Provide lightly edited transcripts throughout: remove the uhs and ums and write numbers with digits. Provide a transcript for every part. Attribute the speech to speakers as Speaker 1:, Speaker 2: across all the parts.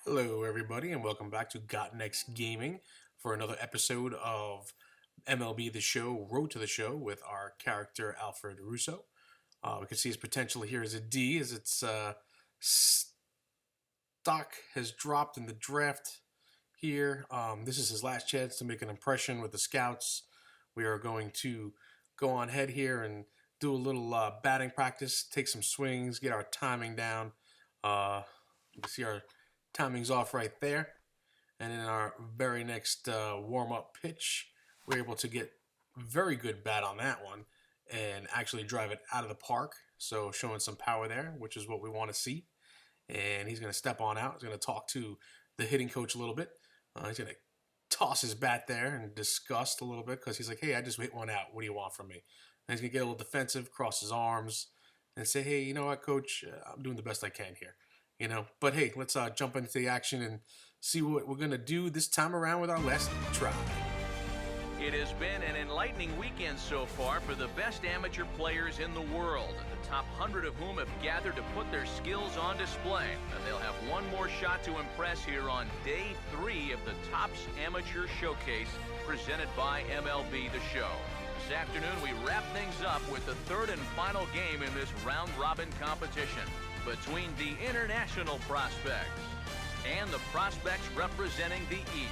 Speaker 1: Hello, everybody, and welcome back to Got Next Gaming for another episode of MLB The Show, Road to the Show, with our character Alfred Russo. We can see his potential here as a D, as its stock has dropped in the draft here. This is his last chance to make an impression with the scouts. We are going to go on ahead here and do a little batting practice, take some swings, get our timing down. You can see our timing's off right there. And in our very next warm-up pitch, we're able to get very good bat on that one and actually drive it out of the park. So showing some power there, which is what we want to see. And he's going to step on out. He's going to talk to the hitting coach a little bit. He's going to toss his bat there in disgust a little bit because he's like, hey, I just hit one out. What do you want from me? And he's going to get a little defensive, cross his arms, and say, hey, you know what, coach? I'm doing the best I can here. But hey, let's jump into the action and see what we're going to do this time around with our last try.
Speaker 2: It has been an enlightening weekend so far for the best amateur players in the world, the top 100 of whom have gathered to put their skills on display. And they'll have one more shot to impress here on Day 3 of the Topps Amateur Showcase presented by MLB The Show. This afternoon, we wrap things up with the third and final game in this round-robin competition between the international prospects and the prospects representing the East.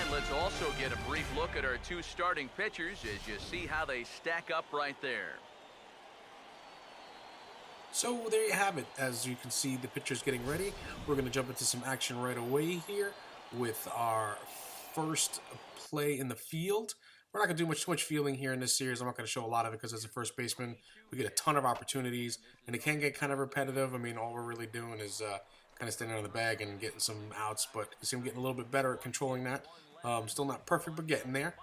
Speaker 2: And let's also get a brief look at our two starting pitchers as you see how they stack up right there.
Speaker 1: So there you have it. As you can see, the pitcher's getting ready. We're going to jump into some action right away here with our first play in the field. We're not going to do much fielding here in this series. I'm not going to show a lot of it because as a first baseman, we get a ton of opportunities, and it can get kind of repetitive. I mean, all we're really doing is kind of standing on the bag and getting some outs, but you see I'm getting a little bit better at controlling that. Still not perfect, but getting there.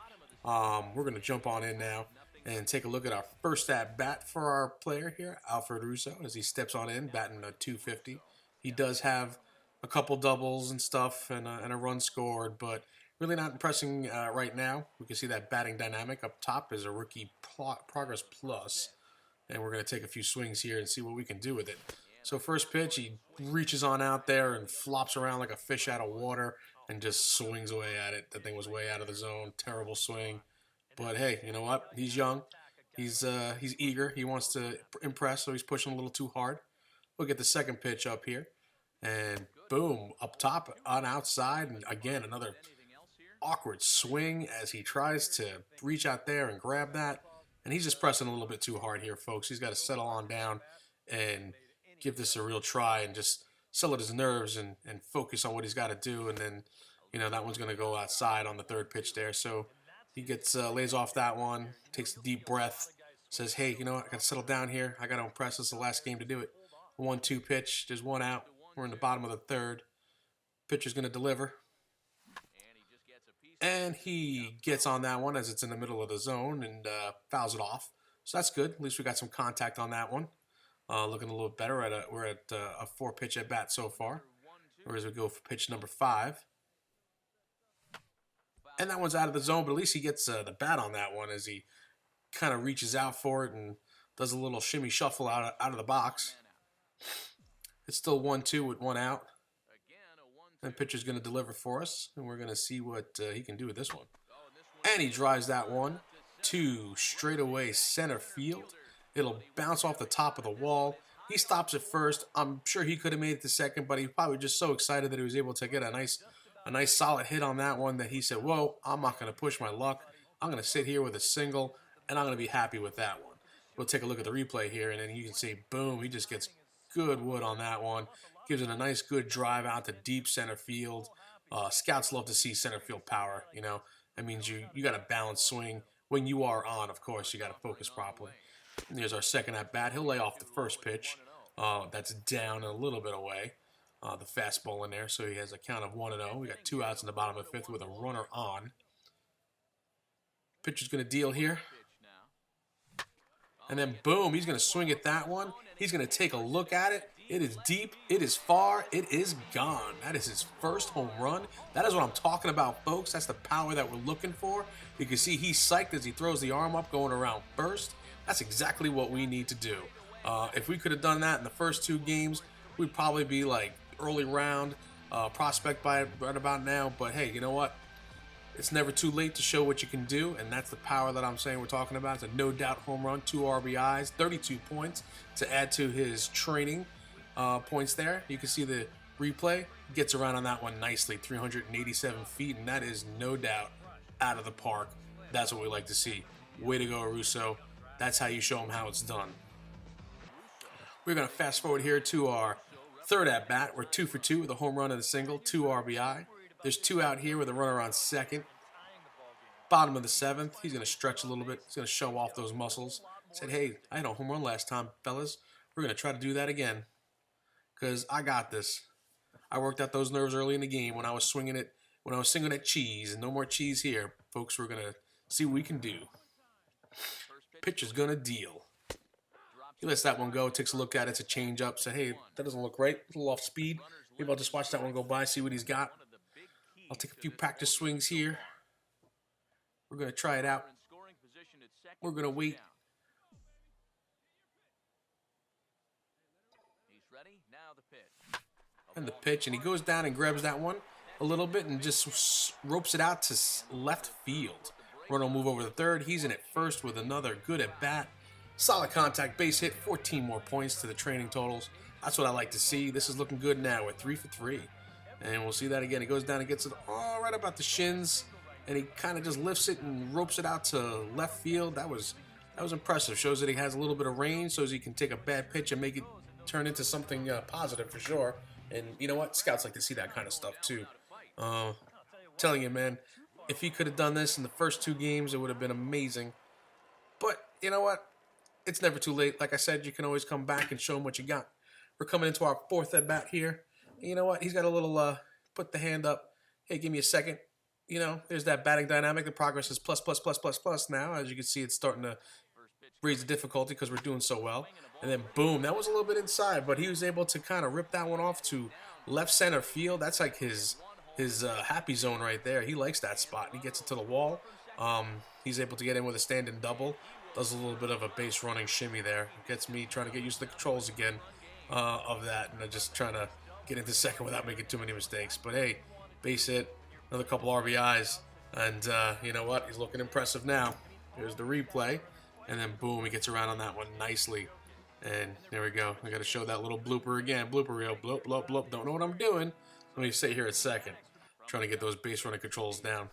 Speaker 1: We're going to jump on in now and take a look at our first at-bat for our player here, Alfred Russo, as he steps on in, batting a .250. He does have a couple doubles and stuff and a run scored, but really not impressing right now. We can see that batting dynamic up top is a rookie progress plus, and we're going to take a few swings here and see what we can do with it. So first pitch, he reaches on out there and flops around like a fish out of water and just swings away at it. That thing was way out of the zone. Terrible swing. But hey, you know what? He's young. He's eager. He wants to impress, so he's pushing a little too hard. We'll get the second pitch up here. And boom, up top, on outside. And again, another awkward swing as he tries to reach out there and grab that. And he's just pressing a little bit too hard here, folks. He's got to settle on down and give this a real try and just settle his nerves and focus on what he's got to do. And then, that one's going to go outside on the third pitch there. So he gets lays off that one, takes a deep breath, says, hey, I got to settle down here. I got to impress. This is the last game to do it. 1-2 pitch. There's one out. We're in the bottom of the third. Pitcher's going to deliver. And he gets on that one as it's in the middle of the zone and fouls it off. So that's good. At least we got some contact on that one. Looking a little bit better. We're at a 4-pitch at bat so far. Whereas we go for pitch number 5. And that one's out of the zone, but at least he gets the bat on that one as he kind of reaches out for it and does a little shimmy shuffle out of the box. It's still 1-2 with one out. And pitcher's going to deliver for us, and we're going to see what he can do with this one. And he drives that one to straightaway center field. It'll bounce off the top of the wall. He stops at first. I'm sure he could have made it to second, but he probably just so excited that he was able to get a nice solid hit on that one that he said, whoa, I'm not going to push my luck. I'm going to sit here with a single, and I'm going to be happy with that one. We'll take a look at the replay here, and then you can see, boom, he just gets good wood on that one. Gives it a nice, good drive out to deep center field. Scouts love to see center field power, That means you got a balanced swing. When you are on, of course, you got to focus properly. And here's our second at-bat. He'll lay off the first pitch. That's down a little bit away. The fastball in there, so he has a count of 1-0. We got 2 outs in the bottom of the 5th with a runner on. Pitcher's going to deal here. And then, boom, he's going to swing at that one. He's going to take a look at it. It is deep, it is far, it is gone. That is his first home run. That is what I'm talking about, folks. That's the power that we're looking for. You can see he's psyched as he throws the arm up going around first. That's exactly what we need to do. If we could have done that in the first 2 games, we'd probably be like early round prospect by right about now. But hey, you know what? It's never too late to show what you can do, and that's the power that I'm saying we're talking about. It's a no-doubt home run, 2 RBIs, 32 points to add to his training points there. You can see the replay. Gets around on that one nicely, 387 feet, and that is no doubt out of the park. That's what we like to see. Way to go, Russo. That's how you show them how it's done. We're going to fast forward here to our third at-bat. We're 2 for 2 with a home run and a single, 2 RBI. There's 2 out here with a runner on second. Bottom of the 7th. He's going to stretch a little bit. He's going to show off those muscles. Said, hey, I had a home run last time, fellas. We're going to try to do that again. Because I got this. I worked out those nerves early in the game when I was swinging it, when I was singing that cheese. And no more cheese here. Folks, we're going to see what we can do. Pitcher's going to deal. He lets that one go. Takes a look at it. It's a changeup. Said, hey, that doesn't look right. A little off speed. Maybe I'll just watch that one go by, see what he's got. I'll take a few practice swings here. We're going to try it out. We're going to wait. And the pitch, and he goes down and grabs that one a little bit and just ropes it out to left field. Runner will move over to third. He's in at first with another good at bat. Solid contact base hit, 14 more points to the training totals. That's what I like to see. This is looking good now. We're 3 for 3. And we'll see that again. He goes down and gets it all right about the shins. And he kind of just lifts it and ropes it out to left field. That was impressive. Shows that he has a little bit of range, so he can take a bad pitch and make it turn into something positive for sure. And you know what? Scouts like to see that kind of stuff too. Telling you, man, if he could have done this in the first 2 games, it would have been amazing. But you know what? It's never too late. Like I said, you can always come back and show him what you got. We're coming into our 4th at bat here. And you know what? He's got a little put the hand up. Hey, give me a second. You know, there's that batting dynamic. The progress is plus, plus, plus, plus, plus now. As you can see, it's starting to raise the difficulty because we're doing so well. And then, boom, that was a little bit inside, but he was able to kind of rip that one off to left center field. That's like his happy zone right there. He likes that spot. He gets it to the wall. He's able to get in with a stand-in double. Does a little bit of a base running shimmy there. Gets me trying to get used to the controls again of that. And I'm just trying to get into second without making too many mistakes. But, hey, base hit, another couple RBIs. And you know what? He's looking impressive now. Here's the replay. And then, boom, he gets around on that one nicely. And there we go. I got to show that little blooper again. Blooper reel. Bloop, bloop, bloop. Don't know what I'm doing. Let me sit here a second. Trying to get those base running controls down.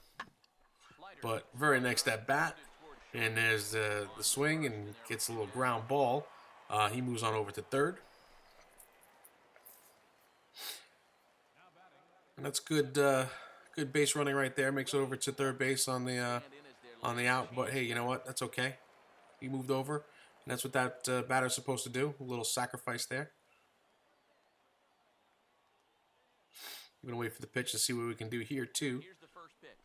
Speaker 1: But very next at bat. And there's the swing and gets a little ground ball. He moves on over to third. And that's good good base running right there. Makes it over to third base on the out. But hey, you know what? That's okay. He moved over. And that's what that batter's supposed to do. A little sacrifice there. I'm going to wait for the pitch to see what we can do here, too.
Speaker 2: Here's the first pitch.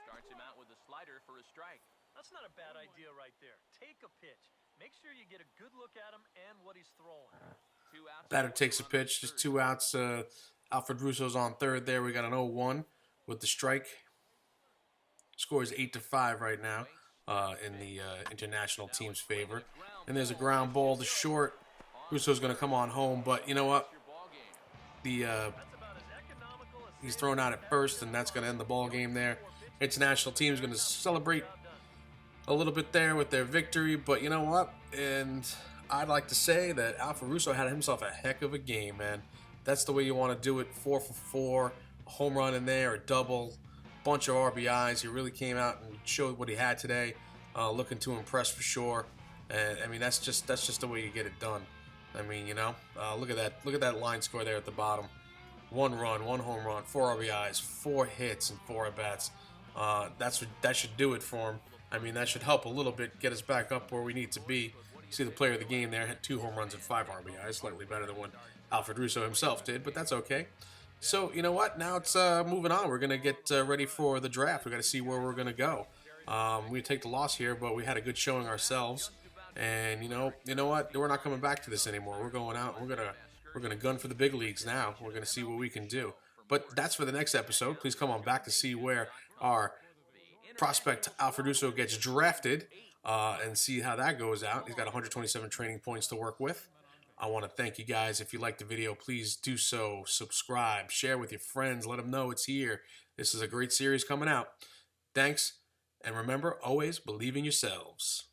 Speaker 2: Starts him out with a slider for a strike.
Speaker 3: That's not a bad idea right there. Take a pitch. Make sure you get a good look at him and what he's throwing.
Speaker 1: Batter takes a pitch. Just 2 outs. Alfred Russo's on third there. We got an 0-1 with the strike. Score is 8-5 right now in the international team's favor. And there's a ground ball to short. Russo's going to come on home, but you know what? He's thrown out at first, and that's going to end the ball game there. International team is going to celebrate a little bit there with their victory, but you know what? And I'd like to say that Alfred Russo had himself a heck of a game, man. That's the way you want to do it. 4 for 4, a home run in there, a double, bunch of RBIs. He really came out and showed what he had today. Looking to impress for sure. And I mean, that's just the way you get it done. I mean, you know, look at that. Look at that line score there at the bottom. 1 run, 1 home run, 4 RBIs, 4 hits, and 4 at bats. That should do it for him. I mean, that should help a little bit, get us back up where we need to be. See the player of the game there had 2 home runs and 5 RBIs, slightly better than what Alfred Russo himself did, but that's okay. So, you know what? Now it's moving on. We're going to get ready for the draft. We got to see where we're going to go. We take the loss here, but we had a good showing ourselves. And you know what? We're not coming back to this anymore. We're going out. And we're gonna gun for the big leagues now. We're gonna see what we can do. But that's for the next episode. Please come on back to see where our prospect Alfred Russo gets drafted and see how that goes out. He's got 127 training points to work with. I want to thank you guys. If you liked the video, please do so. Subscribe, share with your friends, let them know it's here. This is a great series coming out. Thanks, and remember, always believe in yourselves.